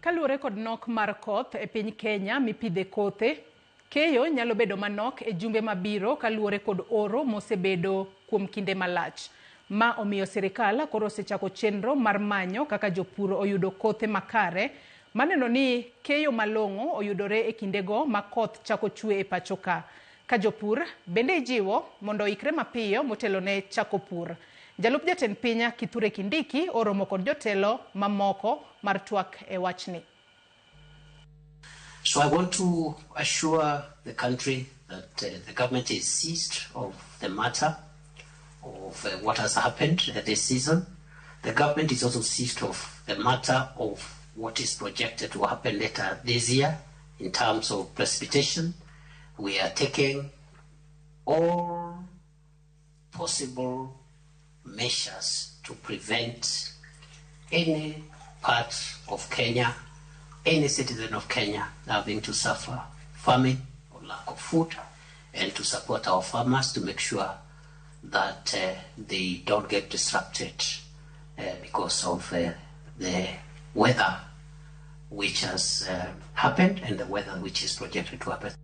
Kaluwore kod nok mar koth e piny Kenya mipidhe kothe, keyo nyalo bedo manok e jumbe mabiro kaluwore kod oro mosebedo kuom kinde malach. Ma omiyo sirikal koro osechako chenro mar manyo kaka jopur oyudo kothe makare, maneno ni keyo malong'o oyudore e kindego ma koth chako chue e pacho ka. Ka jopur bende ijiwo mondo oikre mapiyo motelone chako pur. Jalup jatend piny Kithure Kindiki oromo kod jotelo mamoko mar twak e wachni. So I want to assure the country that the government is seized of the matter of what has happened this season. The government is also seized of the matter of what is projected to happen later this year in terms of precipitation. We are taking all possible measures to prevent any part of Kenya, any citizen of Kenya having to suffer famine or lack of food, and to support our farmers to make sure that they don't get disrupted because of the weather which has happened and the weather which is projected to happen.